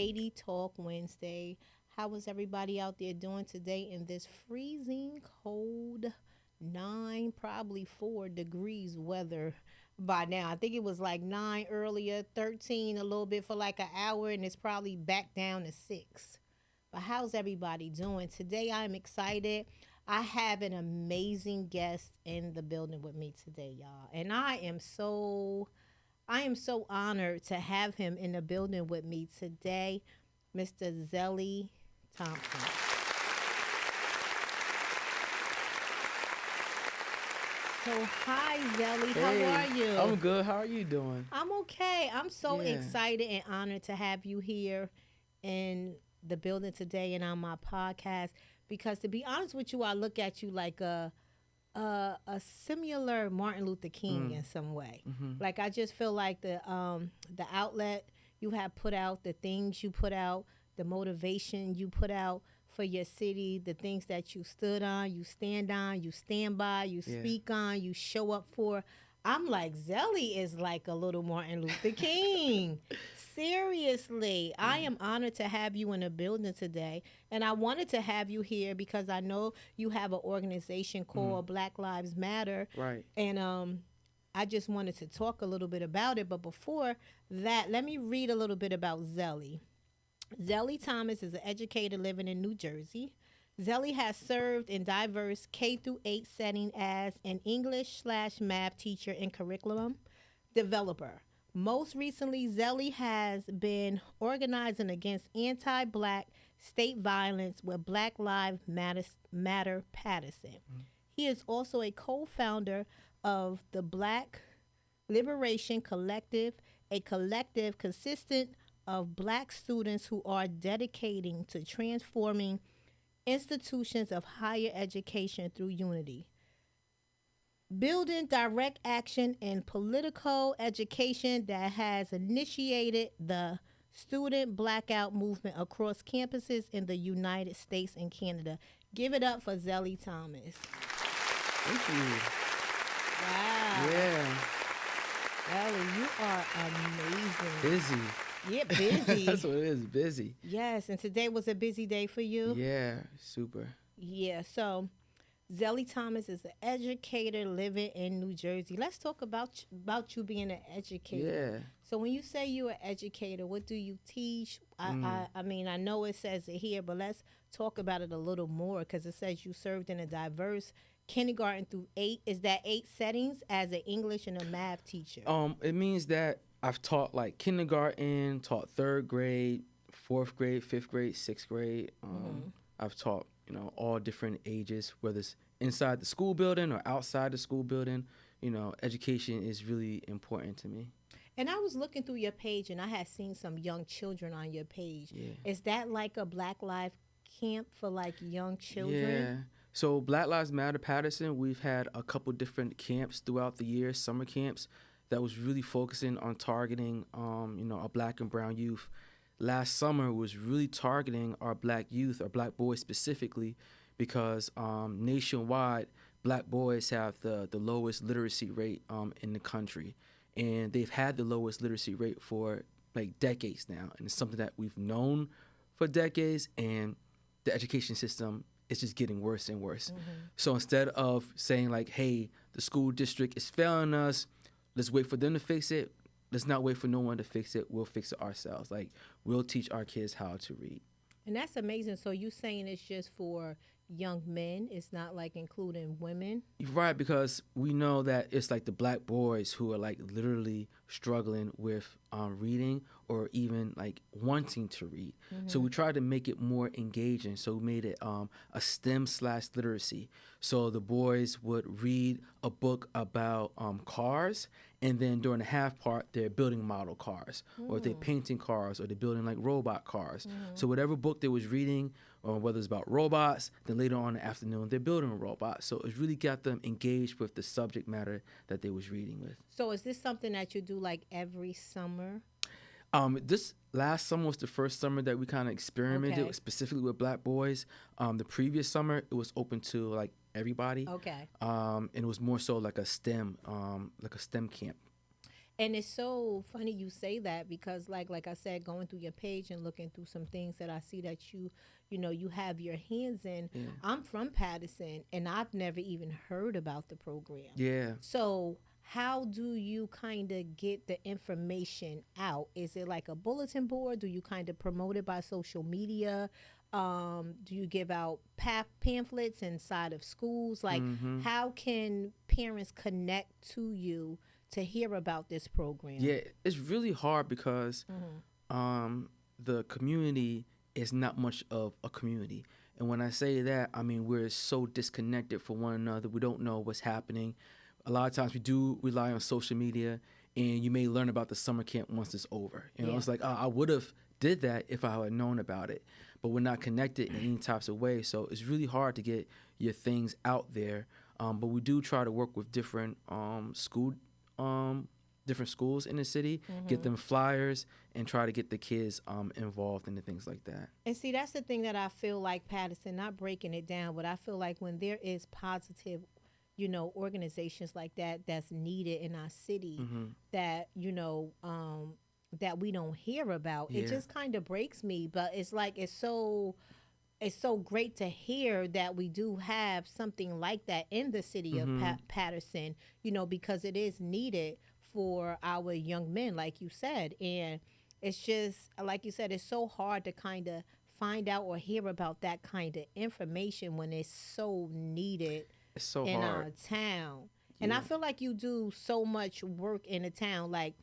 Lady Talk Wednesday. How is everybody out there doing today in this freezing cold 9, probably 4 degrees weather by now? I think it was like 9 earlier, 13 a little bit for like an hour, and it's probably back down to 6. But how's everybody doing? Today I'm excited. I have an amazing guest in the building with me today, y'all. And I am so honored to have him in the building with me today, Mr. Zellie Thompson. So, hi, Zellie. Hey, How are you? I'm good. How are you doing? I'm okay. I'm so Yeah. excited and honored to have you here in the building today and on my podcast. Because to be honest with you, I look at you like a similar Martin Luther King in some way. Like I just feel like the outlet you have put out, the things you put out, the motivation you put out for your city, the things that you stood on, you stand by, you Yeah. speak on, you show up for. I'm like, Zellie is like a little Martin Luther King. Seriously, I am honored to have you in the building today. And I wanted to have you here because I know you have an organization called Black Lives Matter. Right. And I just wanted to talk a little bit about it. But before that, let me read a little bit about Zellie. Zellie Thomas is an educator living in New Jersey. Zellie has served in diverse K through 8 setting as an English slash math teacher and curriculum developer. Most recently, Zellie has been organizing against anti-black state violence with Black Lives Matter Patterson. He is also a co-founder of the Black Liberation Collective, a collective consistent of black students who are dedicating to transforming institutions of higher education through unity. Building direct action in political education that has initiated the student blackout movement across campuses in the United States and Canada. Give it up for Zellie Thomas. Thank you. Wow. Yeah. Zellie, you are amazing. Busy. Yeah, busy. That's what it is. Busy. Yes, and today was a busy day for you. Yeah. Super. Yeah, so Zellie Thomas is an educator living in New Jersey. Let's talk about you being an educator. Yeah. So when you say you're an educator, what do you teach? I mean, I know it says it here, but let's talk about it a little more because it says you served in a diverse kindergarten through 8. Is that 8 settings as an English and a math teacher? It means that I've taught like kindergarten, taught 3rd grade, 4th grade, 5th grade, 6th grade. I've taught all different ages, whether it's inside the school building or outside the school building. Education is really important to me. And I was looking through your page and I had seen some young children on your page. Yeah. Is that like a Black Lives camp for like young children? Yeah. So Black Lives Matter Patterson, we've had a couple different camps throughout the year, summer camps, that was really focusing on targeting, our black and brown youth. Last summer was really targeting our black youth, our black boys specifically, because nationwide, black boys have the lowest literacy rate in the country. And they've had the lowest literacy rate for like decades now. And it's something that we've known for decades, and the education system is just getting worse and worse. So instead of saying like, hey, the school district is failing us, let's wait for them to fix it. Let's not wait for no one to fix it. We'll fix it ourselves. Like, we'll teach our kids how to read. And that's amazing. So you saying it's just for young men? It's not like including women? Right, because we know that it's like the black boys who are like literally struggling with reading or even like wanting to read. So we tried to make it more engaging. So we made it a STEM/literacy. So the boys would read a book about cars, and then during the half part, they're building model cars, or they're painting cars, or they're building like robot cars. So whatever book they was reading, or whether it's about robots, then later on in the afternoon, they're building a robot. So it really got them engaged with the subject matter that they was reading with. So is this something that you do like every summer? This last summer was the first summer that we kind of experimented Okay. specifically with black boys. The previous summer, it was open to like everybody. Okay. And it was more so like a STEM camp. And it's so funny you say that because like I said, going through your page and looking through some things that I see that you have your hands in. Yeah. I'm from Patterson and I've never even heard about the program. Yeah. So how do you kind of get the information out? Is it like a bulletin board? Do you kind of promote it by social media? Do you give out pamphlets inside of schools? Like, Mm-hmm. how can parents connect to you to hear about this program? Yeah, it's really hard because Mm-hmm. the community is not much of a community. And when I say that, I mean we're so disconnected from one another. We don't know what's happening. A lot of times we do rely on social media, and you may learn about the summer camp once it's over. You know, Yeah. it's like, oh, I would have did that if I had known about it. But we're not connected in any types of way, so it's really hard to get your things out there. But we do try to work with um, different schools in the city, get Mm-hmm. them flyers, and try to get the kids involved in the things like that. And see, that's the thing that I feel like Patterson, not breaking it down, but I feel like when there is positive, organizations like that that's needed in our city Hmm. that, that we don't hear about, it Yeah. just kind of breaks me. But it's like it's so great to hear that we do have something like that in the city of Hmm. Patterson, because it is needed for our young men, like you said. And it's just, like you said, it's so hard to kind of find out or hear about that kind of information when it's so needed It's so in hard. our town. And I Yeah. feel like you do so much work in the town. Like,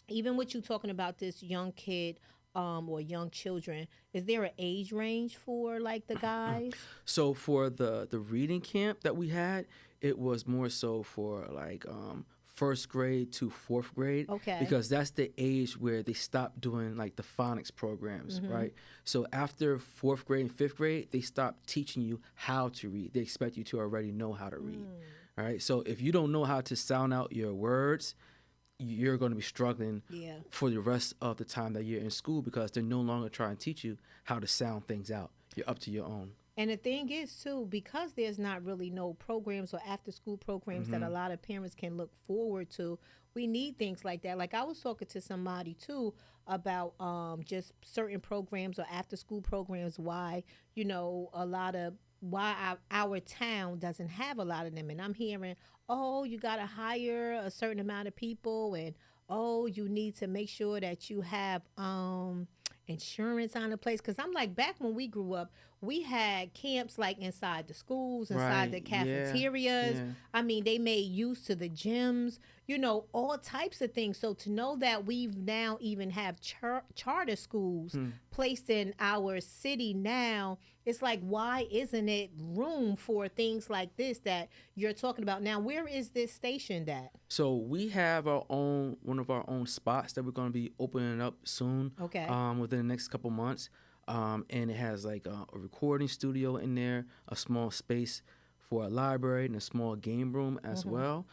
even with you talking about this young kid or young children, is there an age range for like the guys? So for the reading camp that we had, it was more so for like first grade to fourth grade, Okay. because that's the age where they stop doing like the phonics programs, Mm-hmm. right? So after fourth grade and fifth grade, they stop teaching you how to read. They expect you to already know how to read. All right. So if you don't know how to sound out your words, you're going to be struggling Yeah. for the rest of the time that you're in school, because they're no longer trying to teach you how to sound things out. You're up to your own. And the thing is, too, because there's not really no programs or after school programs that Hmm. a lot of parents can look forward to, we need things like that. Like, I was talking to somebody, too, about just certain programs or after school programs, why, a lot of, why our town doesn't have a lot of them. And I'm hearing, oh, you got to hire a certain amount of people, and oh, you need to make sure that you have insurance on the place. Because I'm like, back when we grew up, we had camps like inside the schools, inside the Right. Yeah. cafeterias. Yeah. I mean, they made use to the gyms, all types of things. So to know that we've now even have charter schools Hmm. placed in our city now, it's like, why isn't it room for things like this that you're talking about now? Where is this stationed at? So we have one of our own spots that we're going to be opening up soon, Okay. within the next couple months. And it has like a recording studio in there, a small space for a library, and a small game room as Mm-hmm. well.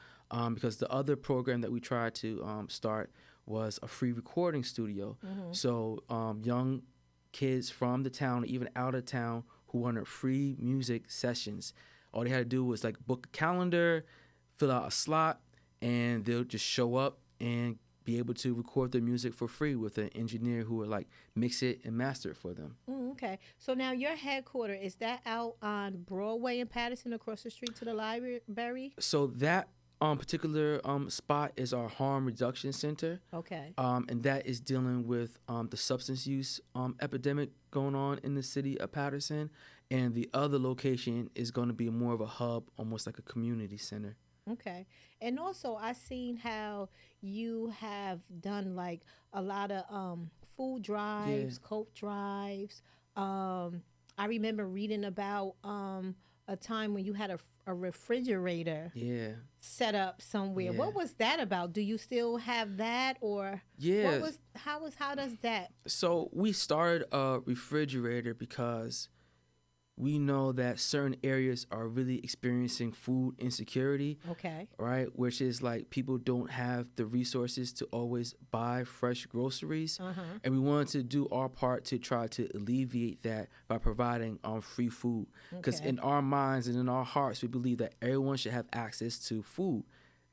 Because the other program that we tried to start was a free recording studio. Mm-hmm. So young kids from the town, even out of town, who wanted free music sessions, all they had to do was like book a calendar, fill out a slot, and they'll just show up and be able to record their music for free with an engineer who would like mix it and master it for them. Okay. So now your headquarters, is that out on Broadway in Patterson across the street to the library? So that particular spot is our harm reduction center, Okay. and that is dealing with the substance use epidemic going on in the city of Patterson. And the other location is going to be more of a hub, almost like a community center. Okay. And also I seen how you have done like a lot of food Yeah, drives, coat drives. I remember reading about a time when you had a refrigerator yeah, set up somewhere. yeah, What was that about? Do you still have that, or yeah. how does that? So we started a refrigerator because we know that certain areas are really experiencing food insecurity, Okay. right? Which is like people don't have the resources to always buy fresh groceries. Uh-huh. And we wanted to do our part to try to alleviate that by providing free food. Because Okay. in our minds and in our hearts, we believe that everyone should have access to food.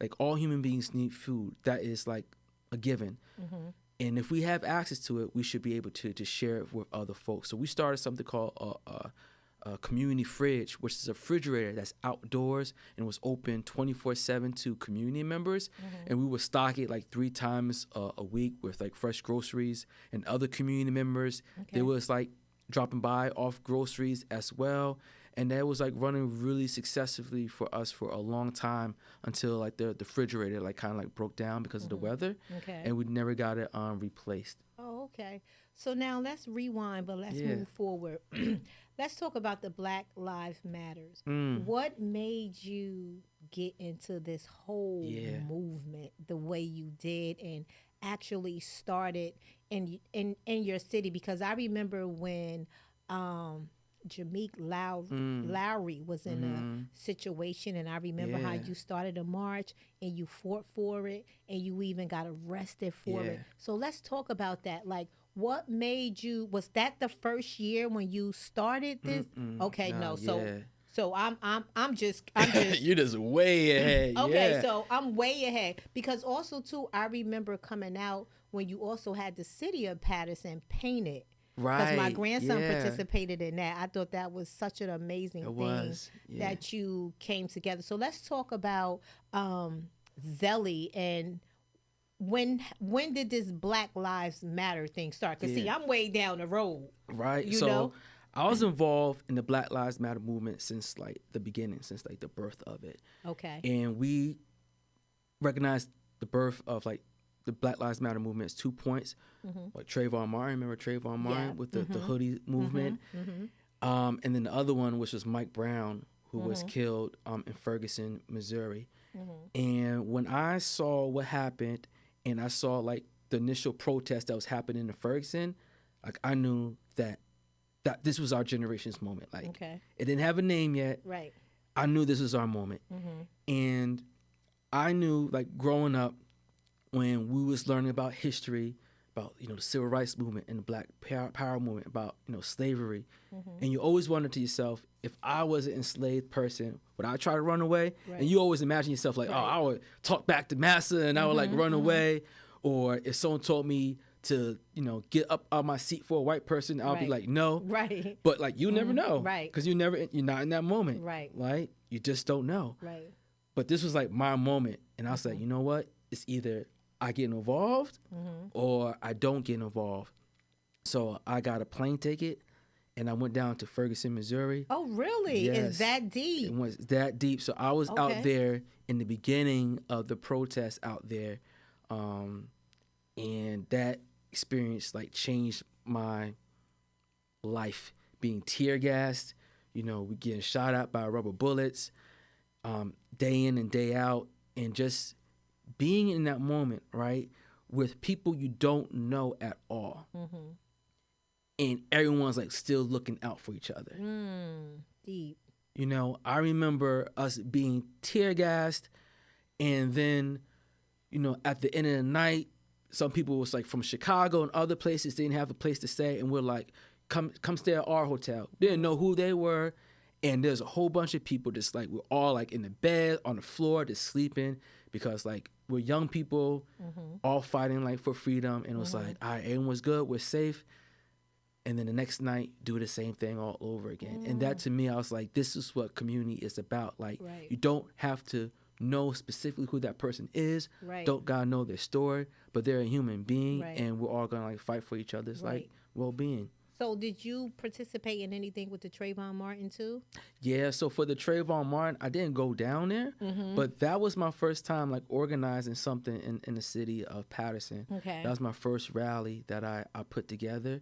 Like all human beings need food. That is like a given. Mm-hmm. And if we have access to it, we should be able to share it with other folks. So we started something called a community fridge, which is a refrigerator that's outdoors and was open 24/7 to community members. Mm-hmm. And we would stock it like 3 times a week with like fresh groceries and other community members. Okay. There was like dropping by off groceries as well. And that was like running really successfully for us for a long time until like the refrigerator like kind of like broke down because of the weather, Okay. and we never got it replaced. Oh, okay. So now let's rewind, but let's Yeah. move forward. Let's talk about the Black Lives Matters. Mm. What made you get into this whole Yeah. movement the way you did and actually started in your city? Because I remember when Jameek Lowry was in a situation, and I remember how Yeah. you started a march and you fought for it, and you even got arrested for it. Yeah. So let's talk about that. Like, what made you? Was that the first year when you started this? Okay, Nah, no. So yeah. so I'm just You're just way ahead. okay. Yeah. So I'm way ahead because also too I remember coming out when you also had the city of Patterson painted. Because Right. my grandson yeah. participated in that. I thought that was such an amazing It thing was. Yeah. that you came together. So let's talk about Zellie and when did this Black Lives Matter thing start? Because see, Yeah. I'm way down the road. Right. You so know? I was involved in the Black Lives Matter movement since like the beginning, since like the birth of it. Okay. And we recognized the birth of like the Black Lives Matter movement as 2 points. Like Trayvon Martin, remember Trayvon Martin Yeah. with the hoodie movement? And then the other one, which was Mike Brown, who was killed in Ferguson, Missouri. And when I saw what happened, and I saw like the initial protest that was happening in Ferguson, like I knew that this was our generation's moment. Like Okay. it didn't have a name yet. Right. I knew this was our moment. And I knew like growing up when we was learning about history, about the civil rights movement and the Black Power movement, about slavery, and you always wonder to yourself, if I was an enslaved person, would I try to run away? Right. And you always imagine yourself like, Right. oh, I would talk back to massa and I would like run away, or if someone told me to get up out of my seat for a white person, I'll be Right. like, no. Right. But like you never know, Right. Because you're not in that moment, Right. Right? You just don't know. Right. But this was like my moment, and I was like, you know what? It's either I get involved or I don't get involved. So I got a plane ticket, and I went down to Ferguson, Missouri. Oh, really? Yes. It's that deep? It was that deep. So I was Okay. out there in the beginning of the protest out there, and that experience like changed my life. Being tear gassed, we getting shot at by rubber bullets, day in and day out, and just being in that moment, right, with people you don't know at all, and everyone's like still looking out for each other. Deep. I remember us being tear gassed, and then, at the end of the night, some people was like from Chicago and other places didn't have a place to stay, and we're like, come stay at our hotel. Didn't know who they were, and there's a whole bunch of people just like we're all like in the bed on the floor just sleeping because like we're young people all fighting like for freedom, and it was like, all right, everyone's good, we're safe. And then the next night, do the same thing all over again. And that to me, I was like, this is what community is about. Like, Right. you don't have to know specifically who that person is. Right. Don't gotta know their story, but they're a human being, Right. and we're all gonna like fight for each other's Right. like well-being. So did you participate in anything with the Trayvon Martin too? Yeah, so for the Trayvon Martin, I didn't go down there, but that was my first time like organizing something in the city of Patterson. Okay. That was my first rally that I put together.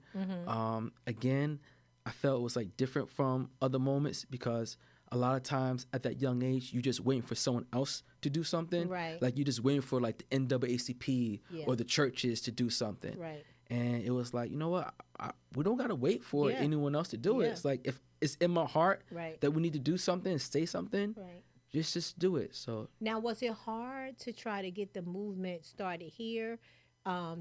Again, I felt it was like different from other moments because a lot of times at that young age, you just waiting for someone else to do something. Right. Like you just waiting for like the NAACP Yeah. or the churches to do something. Right. And it was like, you know what? We don't got to wait for Yeah. anyone else to do it. Yeah. It's like if it's in my heart Right. that we need to do something and say something, Right. just do it. So Now, was it hard to try to get the movement started here?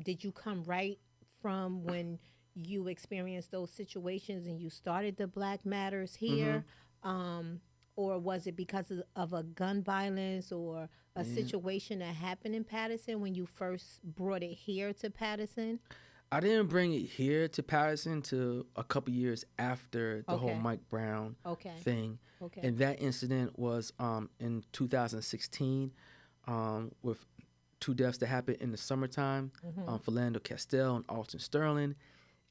Did you come right from when you experienced those situations and you started the Black Matters here? or was it because of a gun violence or a Yeah. situation that happened in Patterson when you first brought it here to Patterson? I didn't bring it here to Patterson till a couple years after the whole Okay. Mike Brown Okay. thing, Okay. and that incident was in 2016 with two deaths that happened in the summertime, Mhm. Philando Castile and Alton Sterling.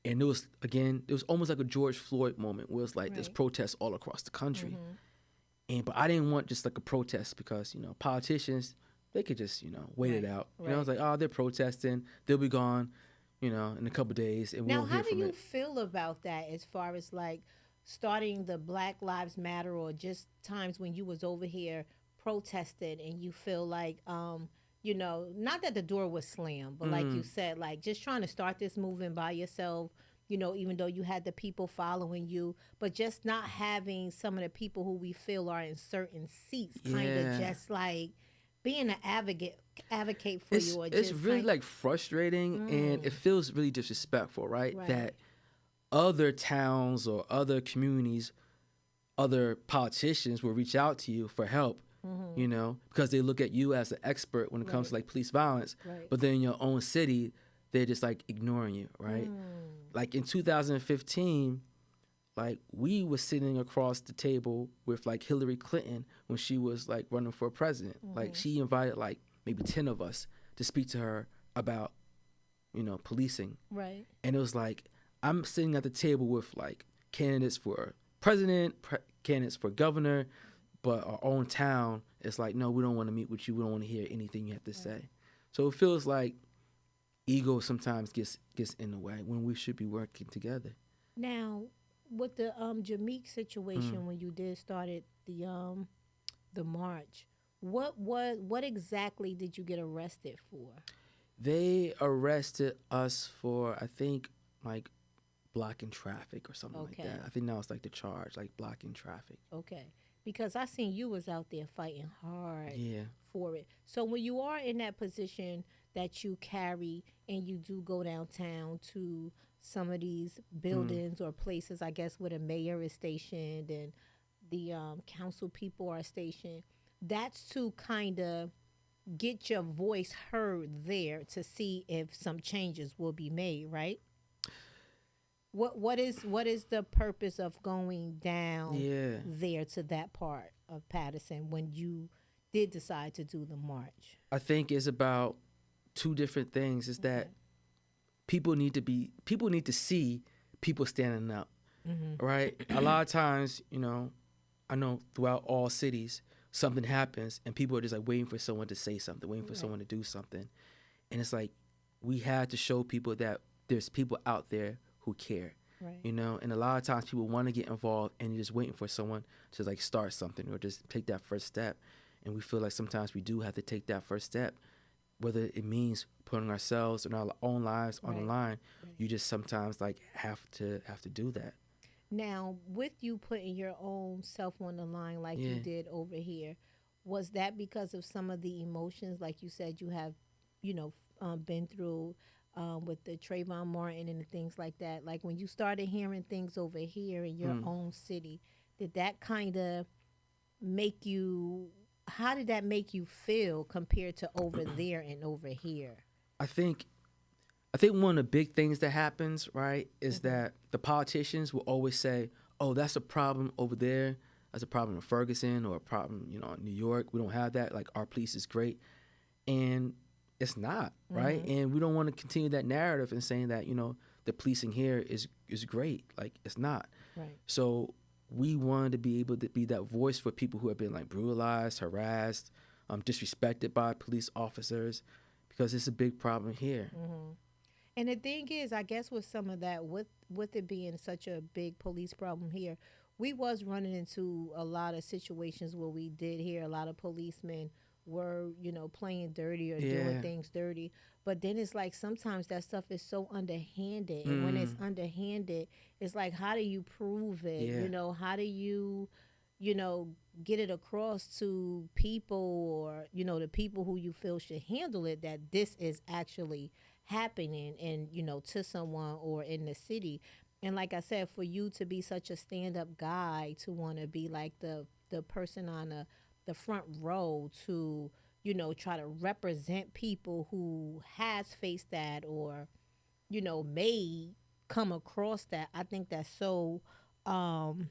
And it was again, it was almost like a George Floyd moment where it's like there's Right. protests all across the country. Mhm. And but I didn't want just like a protest because politicians they could just wait it Right. out. It's Right. like, oh, they're protesting, they'll be gone, in a couple days, and we Now, won't how hear do from you it. feel about that as far as like starting the Black Lives Matter or just times when you was over here protested and you feel like not that the door was slammed, but like you Mm, said, like just trying to start this movement by yourself, even though you had the people following you, but just not having some of the people who we feel are in certain seats kind of yeah, just like being an advocate for you it's or it's just really kind. like frustrating, and it Mm, feels really disrespectful, right? right. That other towns or other communities, other politicians will reach out to you for help, Mhm. because they look at you as an expert when it comes Right. to like police violence, Right. but then in your own city, they're just like ignoring you, right? Mm. Like in 2015, like we were sitting across the table with like Hillary Clinton when she was like running for president. Like Mhm. she invited like maybe 10 of us to speak to her about, policing. Right. And it was like I'm sitting at the table with like candidates for president, candidates for governor, but our own town is like, no, we don't want to meet with you. We don't want to hear anything you have to Right. say. So it feels like ego sometimes gets in the way when we should be working together. Now, with the Jameek Mm. situation when you did started the march, what exactly did you get arrested for? They arrested us for I think like blocking traffic or something like that. Okay. I think that was like the charge, like blocking traffic. Okay. Because I seen you was out there fighting hard Yeah. for it. So when you are in that position that you carry and you do go downtown to some of these Mm. buildings or places, I guess where the mayor is stationed and the council people are stationed, that's to kind of get your voice heard there to see if some changes will be made, right? What is the purpose of going down Yeah. there to that part of Patterson when you did decide to do the march? I think it's about two different things. Is that Okay. people need to see people standing up, Mhm. right? A lot of times, I know throughout all cities, something happens and people are just like waiting for someone to say something, waiting for Right. someone to do something. And it's like we had to show people that there's people out there who care, Right. and a lot of times people want to get involved and you're just waiting for someone to like start something or just take that first step. And we feel like sometimes we do have to take that first step, whether it means putting ourselves and our own lives on the Right. line. Right. You just sometimes like have to do that. Now, with you putting your own self on the line like you Yeah. did over here, was that because of some of the emotions, like you said, you have, been through with the Trayvon Martin and the things like that? Like when you started hearing things over here in your Mm. own city, did that kind of make you? How did that make you feel compared to over there and over here? I think I think one of the big things that happens, right, is Mm-hmm. that the politicians will always say, "Oh, that's a problem over there. That's a problem in Ferguson or a problem, in New York. We don't have that. Like our police is great." And it's not, right? Mm-hmm. And we don't want to continue that narrative and saying that, the policing here is great. Like it's not. Right. So we wanted to be able to be that voice for people who have been like brutalized, harassed, disrespected by police officers, because it's a big problem here. Mm-hmm. And the thing is, I guess with some of that, with it being such a big police problem here, we was running into a lot of situations where we did hear a lot of policemen were, playing dirty or doing Yeah. things dirty. But then it's like sometimes that stuff is so underhanded, and when it's Mm, underhanded, it's like how do you prove it? yeah. How do you know, get it across to people or, the people who you feel should handle it that this is actually happening and, to someone or in the city. And like I said, for you to be such a stand up guy, to want to be like the person on the front row to, try to represent people who has faced that or, may come across that. I think that's so um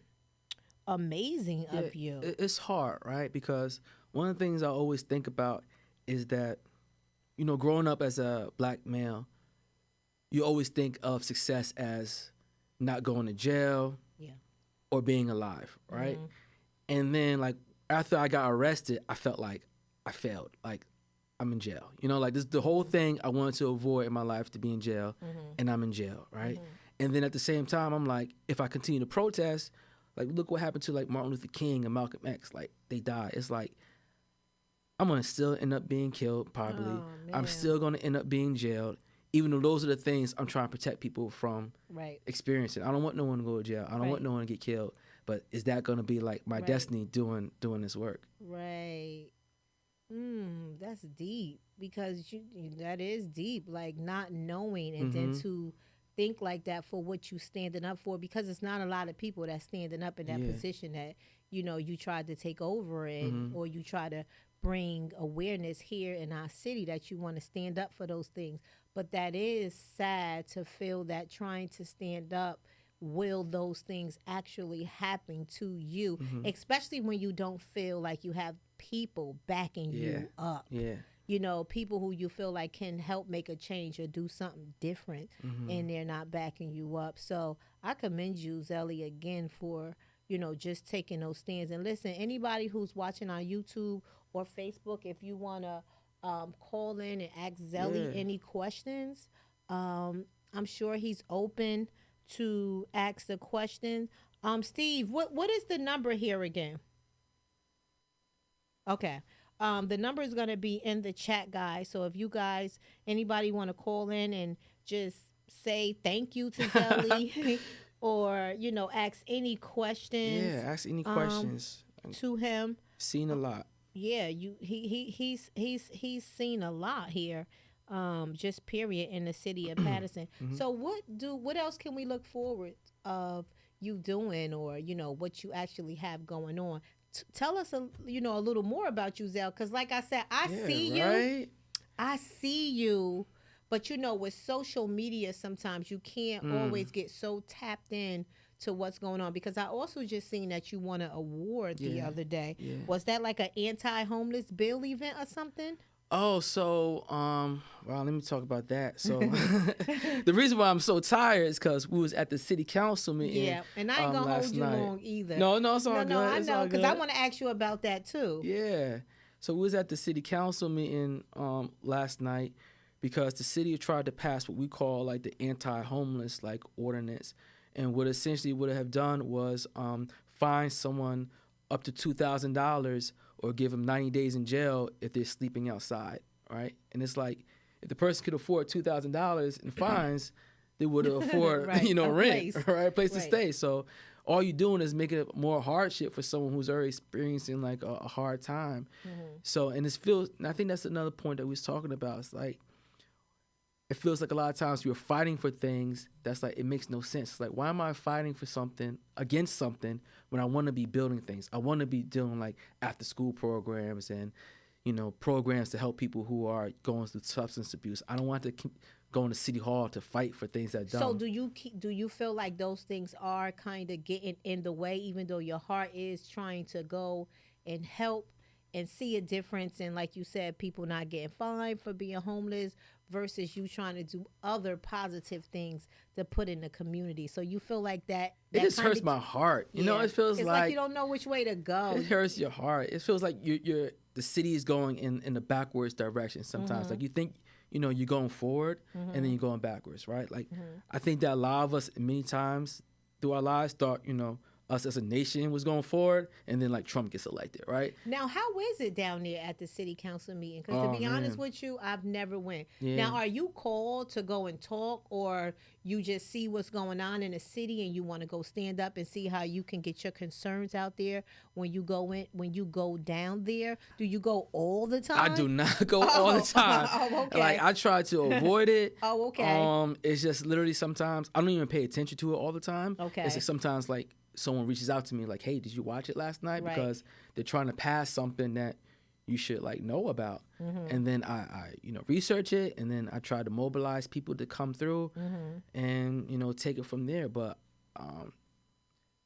amazing Yeah, of you. it's hard, right? Because one of the things I always think about is that, growing up as a black male, you always think of success as not going to jail Yeah. or being alive, right? Mm-hmm. And then, like, after I got arrested, I felt like I failed. Like, I'm in jail. Like, this the whole thing I wanted to avoid in my life to be in jail, Mm-hmm. and I'm in jail, right? Mm-hmm. And then at the same time, I'm like, if I continue to protest, like, look what happened to like Martin Luther King and Malcolm X. Like, they died. It's like I'm gonna still end up being killed, probably. Oh I'm man. still gonna end up being jailed, even though those are the things I'm trying to protect people from Right. experiencing. I don't want no one to go to jail. I don't want Right. no one to get killed. But is that gonna be like my Right. destiny doing this work? Right. That's deep because that is deep. Like not knowing and then Mm-hmm. to think like that for what you standing up for because it's not a lot of people that's standing up in that Yeah. position that you tried to take over and Mm-hmm. or you try to bring awareness here in our city that you want to stand up for those things. But that is sad to feel that trying to stand up will those things actually happen to you, Mm-hmm. especially when you don't feel like you have people backing Yeah. you up. Yeah. People who you feel like can help make a change or do something different Mm-hmm. and they're not backing you up. So I commend you, Zellie, again for, just taking those stands. And listen, anybody who's watching on YouTube or Facebook, if you want to call in and ask Zellie Yeah. any questions, I'm sure he's open to ask the question. Steve, what is the number here again? Okay. The number is going to be in the chat, guys. So if you guys, anybody want to call in and just say thank you to Zelly or, ask any questions Yeah. Ask any um, questions. I've to him. seen a uh, lot. Yeah, he's seen a lot here. Just period in the city of Patterson. Mm-hmm. So what else can we look forward of you doing or what you actually have going on? Tell us a little more about you, Zell, because like I said, Yeah. Right. I see you, but with social media, sometimes you can't Mm. always get so tapped in to what's going on. Because I also just seen that you won an award the Yeah. other day. Yeah. Was that like an anti-homeless bill event or something? Oh, so well, let me talk about that. So the reason why I'm so tired is because we was at the city council meeting Yeah, and I ain't gonna last hold you night. long either. No, no, it's all No, no, good. I It's know, all because I good. want to ask you about that too. Yeah. So we was at the city council meeting last night because the city tried to pass what we call like the anti-homeless like ordinance, and what essentially would have done was fine someone up to $2,000 or give them 90 days in jail if they're sleeping outside, right? And it's like if the person could afford $2,000 in fines, they would afford Right, a rent, place. right, a place to Right. stay. So all you're doing is making it more hardship for someone who's already experiencing like a hard time. So, and and I think that's another point that we was talking about. It's like, it feels like a lot of times you're fighting for things that's like, it makes no sense. It's like, why am I fighting for something, against something, when I want to be building things? I want to be doing like after school programs and, programs to help people who are going through substance abuse. I don't want to keep going to City Hall to fight for things that So don't. do you feel like those things are kind of getting in the way, even though your heart is trying to go and help and see a difference in, like you said, people not getting fined for being homeless versus you trying to do other positive things to put in the community. So you feel like It that just kind hurts of my heart. yeah, It feels it's like you don't know which way to go. it hurts your heart. It feels like you're the city is going in the backwards direction sometimes. Like you think you're going forward and then you're going backwards, right? Like I think that a lot of us many times through our lives thought us as a nation was going forward, and then like Trump gets elected, right? Now, how is it down there at the city council meeting? Because to Oh be honest man, with you, I've never went. yeah. Now, are you called to go and talk, or you just see what's going on in the city and you want to go stand up and see how you can get your concerns out there when you go in, when you go down there? Do you go all the I time? do not go all the time. Oh, okay. Like I try to avoid it. Oh, okay. It's just literally sometimes I don't even pay attention to it all the time. Okay. It's like sometimes like someone reaches out to me like, "Hey, did you watch it last night?" Right. Because they're trying to pass something that you should like know about. And then I research it, and then I try to mobilize people to come through, and take it from there. But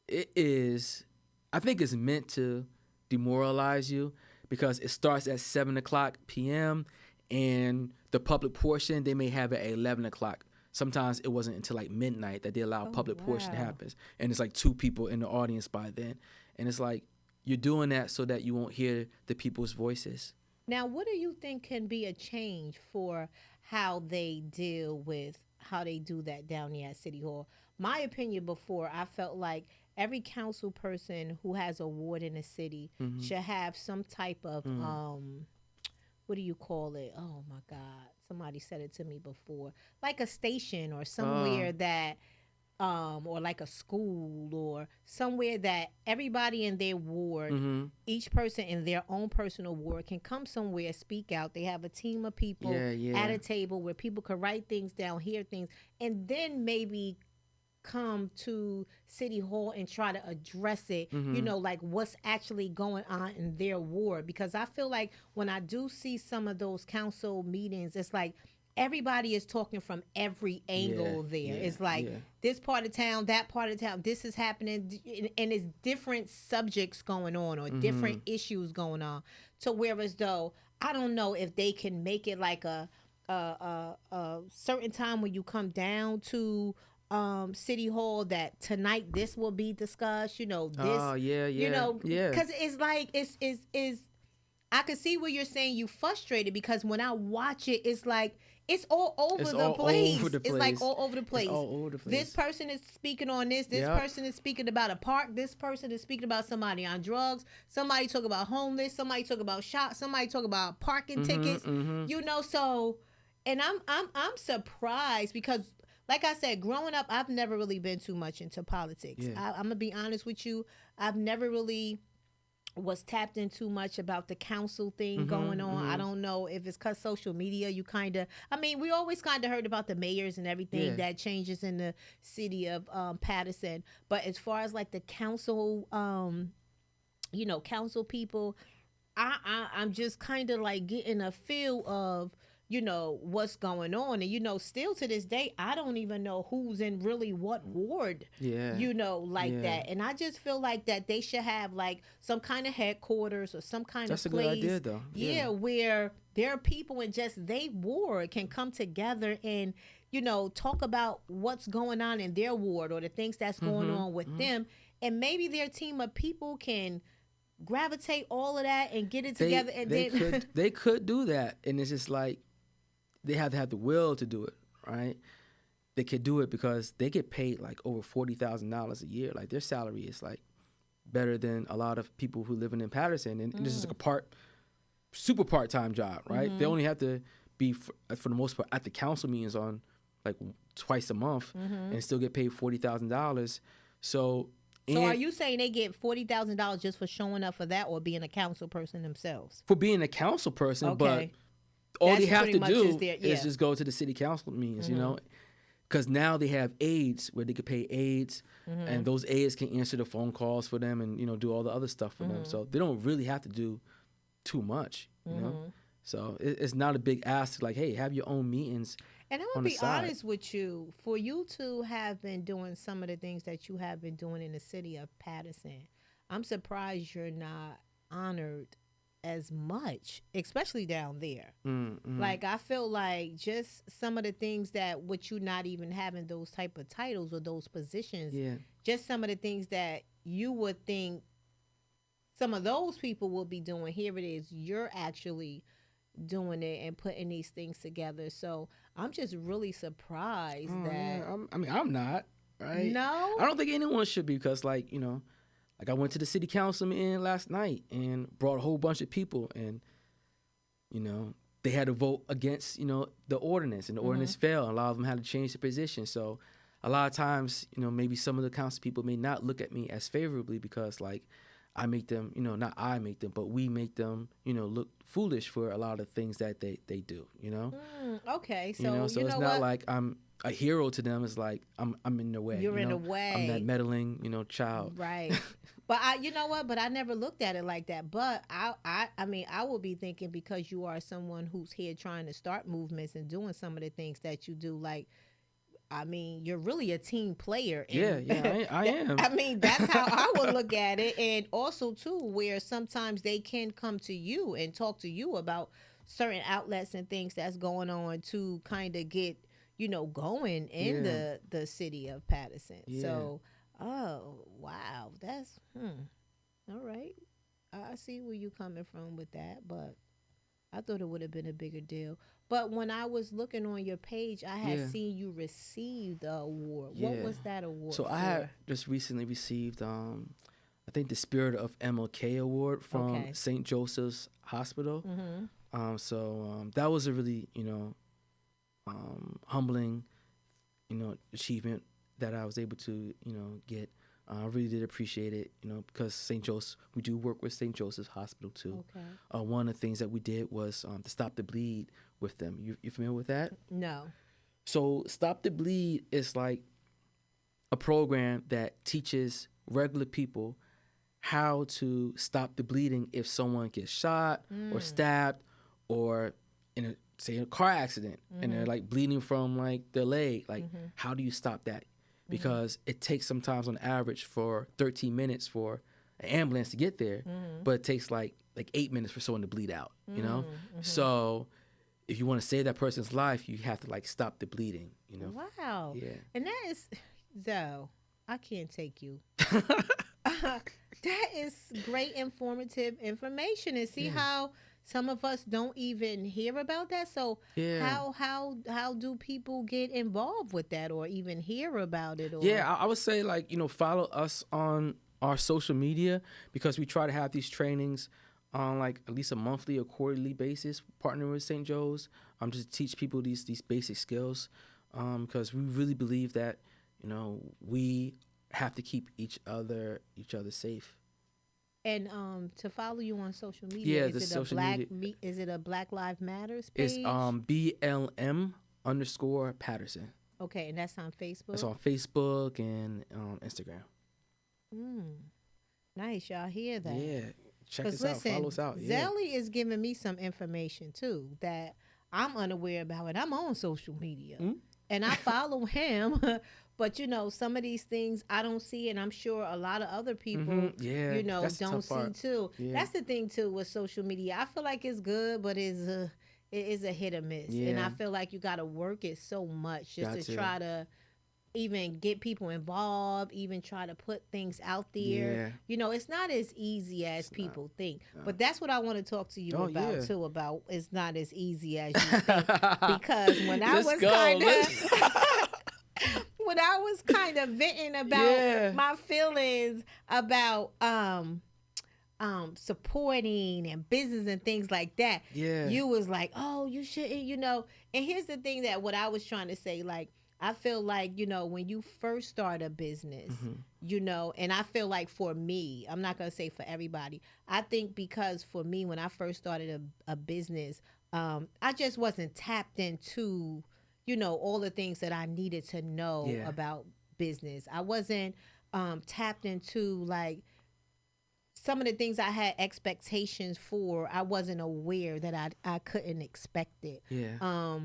it is, I think it's meant to demoralize you because it starts at 7:00 p.m. and the public portion they may have it at 11:00. Sometimes it wasn't until like midnight that they allow public portion to happen, and it's like 2 people in the audience by then, and it's like you're doing that so that you won't hear the people's voices. Now, what do you think can be a change for how they deal with how they do that down there at City Hall? My opinion before, I felt like every council person who has a ward in the city should have some type of what do you call it? Oh my God. Somebody said it to me before. Like a station or somewhere that or like a school or somewhere that everybody in their ward, each person in their own personal ward can come somewhere, speak out. They have a team of people at a table where people can write things down, hear things, and then maybe come to City Hall and try to address it, like what's actually going on in their ward. Because I feel like when I do see some of those council meetings, it's like everybody is talking from every angle there. It's like this part of town, that part of town, this is happening, and it's different subjects going on or different issues going on. To where as though, I don't know if they can make it like a certain time when you come down to City Hall that tonight this will be discussed, this because it's like it's I can see where you're saying you frustrated, because when I watch it, it's like it's all over the place. It's like all over the place. This person is speaking on this. This person is speaking about a park. This person is speaking about somebody on drugs. Somebody talk about homeless. Somebody talk about shots. Somebody talk about parking tickets. So, and I'm surprised because, like I said, growing up, I've never really been too much into politics. I'm gonna be honest with you. I've never really was tapped in too much about the council thing going on. I don't know if it's because social media, you kind of, we always kind of heard about the mayors and everything that changes in the city of Patterson. But as far as like the council, council people, I'm just kind of like getting a feel of, what's going on. And, still to this day, I don't even know who's in really what ward, that. And I just feel like that they should have like some kind of headquarters or some kind That's of a place. good idea, though. Yeah, where there are people in just they ward can come together and, talk about what's going on in their ward or the things that's going on with them. And maybe their team of people can gravitate all of that and get it together. They could do that. And it's just like, they have to have the will to do it, right? They could do it because they get paid like over $40,000 a year. Like their salary is like better than a lot of people who live in Patterson, and this is like a super part-time job, right? They only have to be for the most part at the council meetings on like twice a month, and still get paid $40,000. So are you saying they get $40,000 just for showing up for that, or being a council person themselves? For being a council person, but all they have to do is just go to the city council meetings, because now they have aides where they could pay aides, and those aides can answer the phone calls for them and, do all the other stuff for them. So they don't really have to do too much, you know? So it's not a big ask like, hey, have your own meetings. And I'm going to be honest with you, for you to have been doing some of the things that you have been doing in the city of Patterson, I'm surprised you're not honored as much, especially down there. Like I feel like just some of the things that with you not even having those type of titles or those positions, just some of the things that you would think some of those people will be doing, here it is, you're actually doing it and putting these things together. So I'm just really surprised that I'm not. right? No. I don't think anyone should be because, like, you know, like I went to the city council meeting last night and brought a whole bunch of people, and you know, they had to vote against, you know, the ordinance, and the ordinance failed. A lot of them had to change the position. So a lot of times, you know, maybe some of the council people may not look at me as favorably because, like, I make them, you know, not I make them, but we make them, you know, look foolish for a lot of things that they do, you know? Okay, so You know, so you it's know not what? like I'm a hero to them. It's like I'm in the way, You're you in the know? I'm that way. meddling, you know, child. Right. But you know what? But I never looked at it like that. But I mean, I would be thinking because you are someone who's here trying to start movements and doing some of the things that you do. Like, I mean, you're really a team player, Yeah, and yeah, I am. I mean, that's how I would look at it. And also too, where sometimes they can come to you and talk to you about certain outlets and things that's going on to kind of get going in Yeah, the city of Patterson. yeah, So, oh wow, that's all right. I see where you coming from with that, but I thought it would have been a bigger deal. But when I was looking on your page, I had yeah, seen you receive the award. What yeah. was that award So I had for? just recently received, I think the Spirit of MLK Award from Okay. St. Joseph's Hospital. Mm-hmm. That was a really, humbling, achievement that I was able to, get. I really did appreciate it, because St. Joseph, we do work with St. Joseph's Hospital too. Okay. One of the things that we did was to stop the bleed with them. You familiar with that? No. So Stop the Bleed is like a program that teaches regular people how to stop the bleeding if someone gets shot or stabbed or in a say a car accident and they're like bleeding from like their leg. Like, how do you stop that? Because it takes sometimes on average for 13 minutes for an ambulance to get there, but it takes like 8 minutes for someone to bleed out, you know? So if you want to save that person's life, you have to like stop the bleeding, you know? Wow. Yeah. And that is, Zoe, I can't take you. That is great informative information, and see how some of us don't even hear about that. So Yeah. how do people get involved with that or even hear about it? Or Yeah, I would say like, follow us on our social media because we try to have these trainings on like at least a monthly or quarterly basis, partnering with St. Joe's, just to teach people these basic skills, because we really believe that, we have to keep each other safe. And to follow you on social media, Yeah, is the it a social black media is it a Black Lives Matters is page? BLM_Patterson. Okay, and that's on Facebook. That's on Facebook and Instagram. Nice, y'all hear that? Yeah, check Because us out. Follow us out. Yeah. Zellie is giving me some information too that I'm unaware about, and I'm on social media and I follow him. But some of these things I don't see, and I'm sure a lot of other people, Yeah, that's the don't tough see part. too. Yeah. That's the thing too with social media. I feel like it's good, but it is a hit or miss, and I Yeah. feel like you got to work it so much just to Gotcha. try to even get people involved, even try to put things out there. Yeah. It's not as easy as It's not. people think. No. But that's what I want to talk to you Oh, about yeah. too. About it's not as easy as you think. Because when I Let's was go. kind Let's- of when I was kind of venting about Yeah. my feelings about supporting and business and things like that, Yeah. you was like, oh, you shouldn't. And here's the thing, that what I was trying to say, like, I feel like, when you first start a business, and I feel like for me, I'm not going to say for everybody. I think because for me, when I first started a business, I just wasn't tapped into, all the things that I needed to know Yeah. about business. I wasn't tapped into like some of the things I had expectations for. I wasn't aware that I couldn't expect it. Yeah.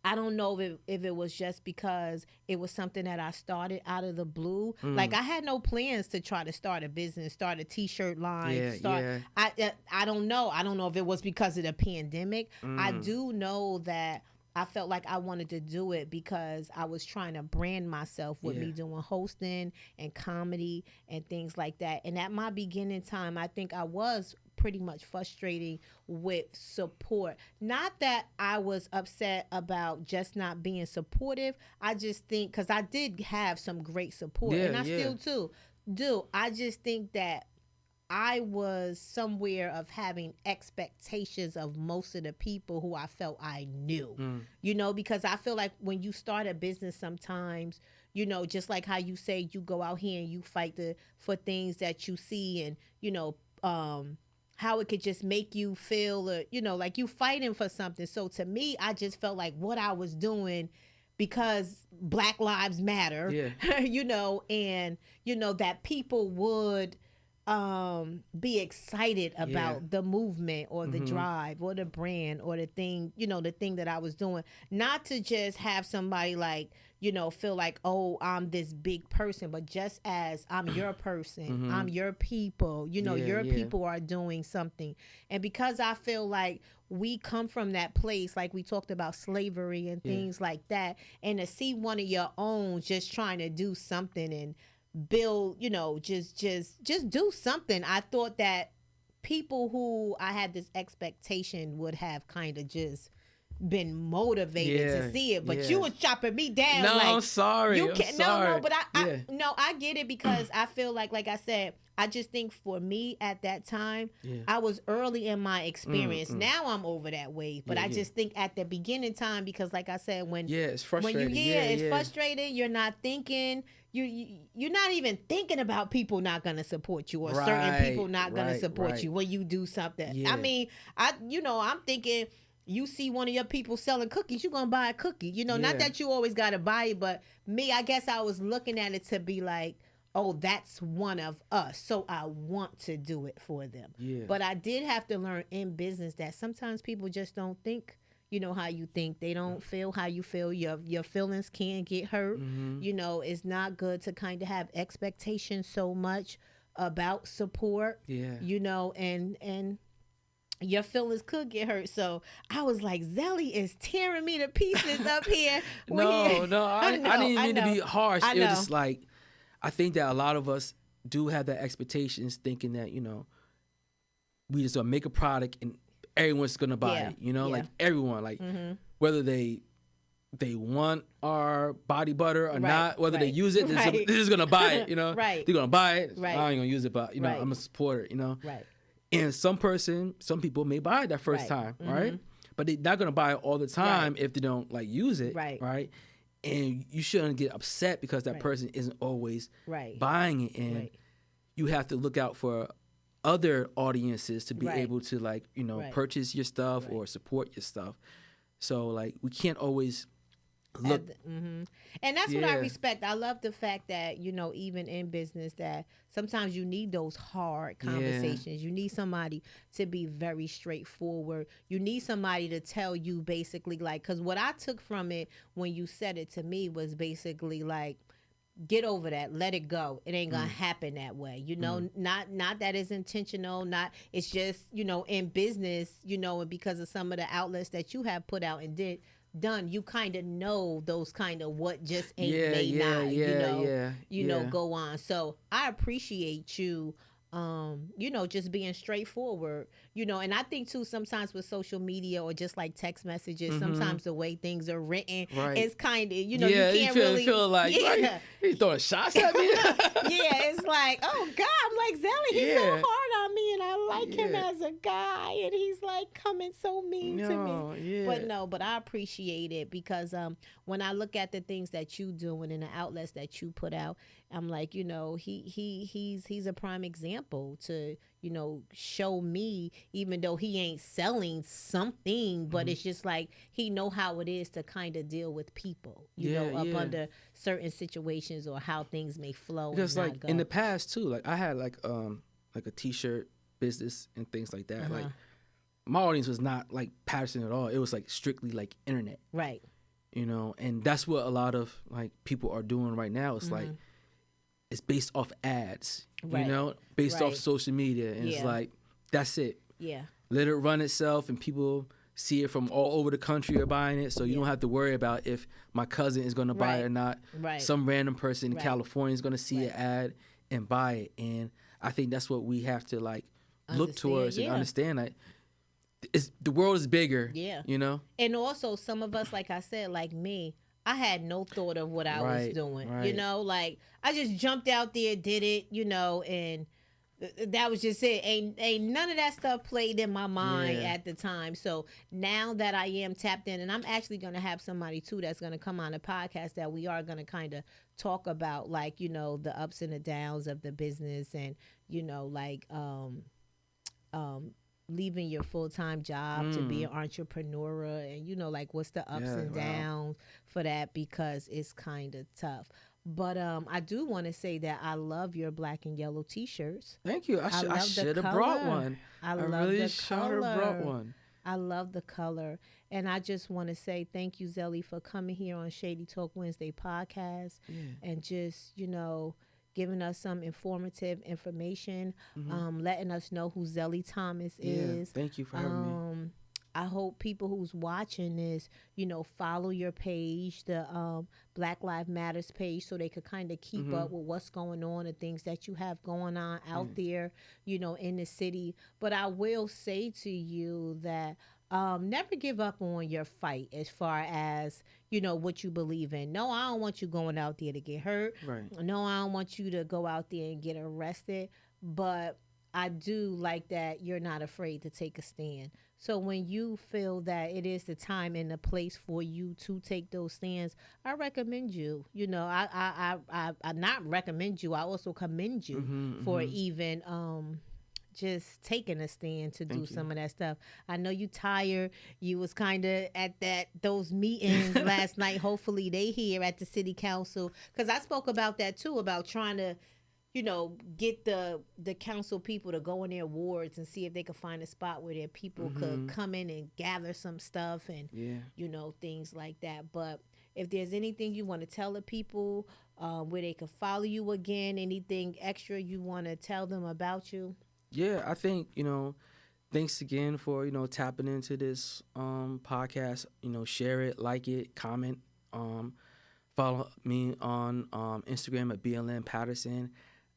I don't know if it was just because it was something that I started out of the blue. Like I had no plans to try to start a business, start a t-shirt line. Yeah. I don't know. I don't know if it was because of the pandemic. I do know that I felt like I wanted to do it because I was trying to brand myself with Yeah. me doing hosting and comedy and things like that. And at my beginning time, I think I was pretty much frustrating with support. Not that I was upset about just not being supportive. I just think because I did have some great support, Yeah, and I yeah. still too do. I just think that I was somewhere of having expectations of most of the people who I felt I knew, Mm. because I feel like when you start a business sometimes, just like how you say you go out here and you fight for things that you see and, how it could just make you feel, like you fighting for something. So to me, I just felt like what I was doing because Black Lives Matter, Yeah. and, that people would be excited Yeah. about the movement or the Mhm. drive or the brand or the thing that I was doing, not to just have somebody like feel like, oh, I'm this big person, but just as I'm your person, I'm Mhm. your people, Yeah, your yeah. people are doing something. And because I feel like we come from that place, like we talked about slavery and Yeah. things like that, and to see one of your own just trying to do something and build, just do something. I thought that people who I had this expectation would have kind of just been motivated to Yeah. see it, but you Yeah. was chopping me down No, I'm like sorry. you I'm can't. No, sorry. but I Yeah. no, I get it because I feel like I said, I just think for me at that time, Yeah. I was early in my Mm, experience. mm. Now I'm over that wave, but Yeah, I yeah. just think at the beginning time, because like I said, Yeah, it's when you, frustrating. yeah, Yeah, it's yeah. frustrating. You're not thinking. You're not even thinking about people not gonna support you or certain Right, people not gonna right, support right. you when you do something. I Yeah. mean, I'm thinking you see one of your people selling cookies, you're gonna buy a cookie. Not Yeah. that you always gotta buy it, but me, I guess I was looking at it to be like, oh, that's one of us. So I want to do it for them. Yeah. But I did have to learn in business that sometimes people just don't think how you think. They don't feel how you feel. Your feelings can get hurt. Mhm. It's not good to kind of have expectations so much about support, Yeah. and your feelings could get hurt. So I was like, Zellie is tearing me to pieces up here. No, no, I I know, didn't I mean to know, be harsh. I It was know. just like I think that a lot of us do have that expectations, thinking that we just gonna make a product and everyone's gonna buy Yeah, it. yeah. Like everyone, like Mm-hmm. whether they want our body butter or Right, not, whether they right, use it, right. they're just gonna buy it. Right, They're gonna buy it. right, I ain't gonna use it, but right, I'm a supporter. right, And some people may buy it that first right. time, right? Mm-hmm. But they're not gonna buy it all the time if they don't like use it, Right. right? And you shouldn't get upset because that Right. person isn't always Right. buying it, and Right. you have to look out for other audiences to be Right. able to Right. purchase your stuff Right. or support your stuff. So like we can't always look. And that's what I Yeah. respect. I love the fact that even in business, that sometimes you need those hard Yeah. conversations. You need somebody to be very straightforward. You need somebody to tell you basically, like, because what I took from it when you said it to me was basically like, get over that, let it go. It ain't gonna happen that way. Not that it's intentional, not it's just in business, and because of some of the outlets that you have put out and done, you kind of know those kind of what just ain't Yeah, may yeah, not yeah, yeah. go on. So I appreciate you, just being straightforward, and I think too sometimes with social media or just like text messages, sometimes the way things are written, Right. it's kind of you Yeah, can't you really feel like yeah. you throwing shots at me. Yeah, it's like, oh God, I'm like, Zellie, he's so Yeah. hard on me, and I like him Yeah. as a guy, and he's like coming so mean to No, me. yeah. But no, but I appreciate it because when I look at the things that you doing and the outlets that you put out, I'm like, he's a prime example to show me, even though he ain't selling something, but it's just like he know how it is to kind of deal with people, up Yeah. under certain situations or how things may flow. Because and not like go. in the past too, like I had like a t-shirt business and things like that. Like my audience was not like Patterson at all. It was like strictly like internet, Right. and that's what a lot of like people are doing right now. It's like it's based off ads, Right. based off Right. social media, and it's Yeah. like that's it. Yeah. Let it run itself, and people see it from all over the country are buying it, so you don't have to worry about if my cousin is going to buy it or not. Right. Some random person in Right. California is going to see an ad and buy it. And I think that's what we have to like look towards and understand. Like, the world is bigger. Yeah. You know. And also, some of us, like I said, like me, I had no thought of what I was doing. Right. You know, like I just jumped out there, did it. You know, and that was just it. Ain't none of that stuff played in my mind at the time. So now that I am tapped in, and I'm actually going to have somebody too that's going to come on the podcast that we are going to kind of talk about, like, you know, the ups and the downs of the business, and you know, like leaving your full-time job to be an entrepreneur, and you know, like what's the ups and downs for that, because it's kind of tough. But I do want to say that I love your black and yellow t-shirts. Thank you. I should have brought one. I really should have brought one. I love the color. And I just want to say thank you, Zellie, for coming here on Shady Talk Wednesday podcast and just, you know, giving us some informative information, letting us know who Zellie Thomas is. Thank you for having me. I hope people who's watching this, you know, follow your page, the Black Lives Matters page, so they could kind of keep up with what's going on, the things that you have going on out there, you know, in the city. But I will say to you that never give up on your fight as far as, you know, what you believe in. No, I don't want you going out there to get hurt. Right. No, I don't want you to go out there and get arrested. But I do like that you're not afraid to take a stand. So when you feel that it is the time and the place for you to take those stands, I recommend you. You know, I not recommend you. I also commend you for even just taking a stand to do some of that stuff. I know you tired. You was kind of at those meetings last night. Hopefully they here at the city council, because I spoke about that too, about trying to, you know, get the council people to go in their wards and see if they could find a spot where their people could come in and gather some stuff and, you know, things like that. But if there's anything you want to tell the people, where they can follow you again, anything extra you want to tell them about you? Yeah, I think, you know, thanks again for, you know, tapping into this podcast. You know, share it, like it, comment. Follow me on Instagram at BLM Patterson.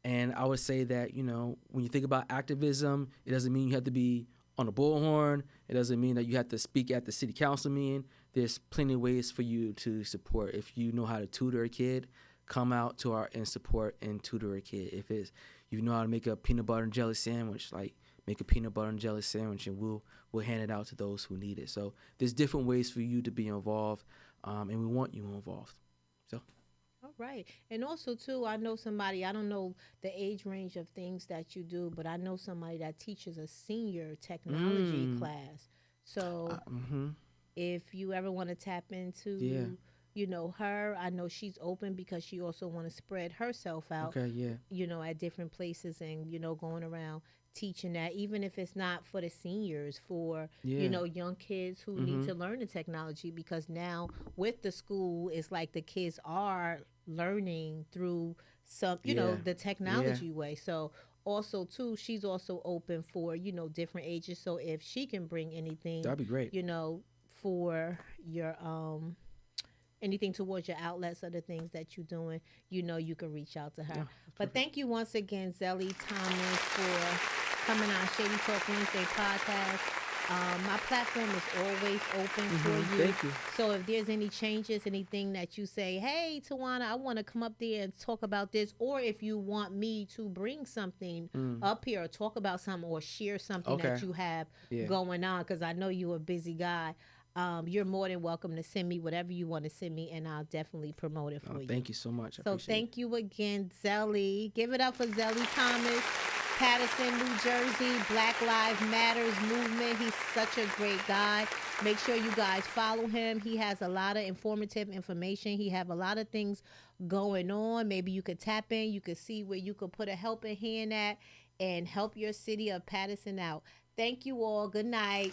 And I would say that, you know, when you think about activism, it doesn't mean you have to be on a bullhorn. It doesn't mean that you have to speak at the city council meeting. There's plenty of ways for you to support. If you know how to tutor a kid, come out to our and support and tutor a kid. If it's you know how to make a peanut butter and jelly sandwich, like make a peanut butter and jelly sandwich, and we'll hand it out to those who need it. So there's different ways for you to be involved, and we want you involved. So. All right. And also, too, I know somebody, I don't know the age range of things that you do, but I know somebody that teaches a senior technology class. So if you ever want to tap into, you know, her, I know she's open because she also want to spread herself out, you know, at different places and, you know, going around teaching that, even if it's not for the seniors, for you know, young kids who need to learn the technology, because now with the school, it's like the kids are learning through some, you know, the technology way. So also too, she's also open for, you know, different ages. So if she can bring anything, that'd be great, you know, for your anything towards your outlets or the things that you're doing, you know, you can reach out to her. But thank you once again, Zellie Thomas, for coming on Shady Talk Wednesday podcast. My platform is always open for you. Thank you. So if there's any changes, anything that you say, hey, Tawana, I want to come up there and talk about this, or if you want me to bring something up here or talk about something or share something that you have going on, because I know you're a busy guy, you're more than welcome to send me whatever you want to send me, and I'll definitely promote it for you. Thank you so much. So thank you again, Zellie. Give it up for Zellie Thomas, Patterson, New Jersey, Black Lives Matters movement. He's such a great guy. Make sure you guys follow him. He has a lot of informative information. He have a lot of things going on. Maybe you could tap in. You could see where you could put a helping hand at and help your city of Patterson out. Thank you all. Good night.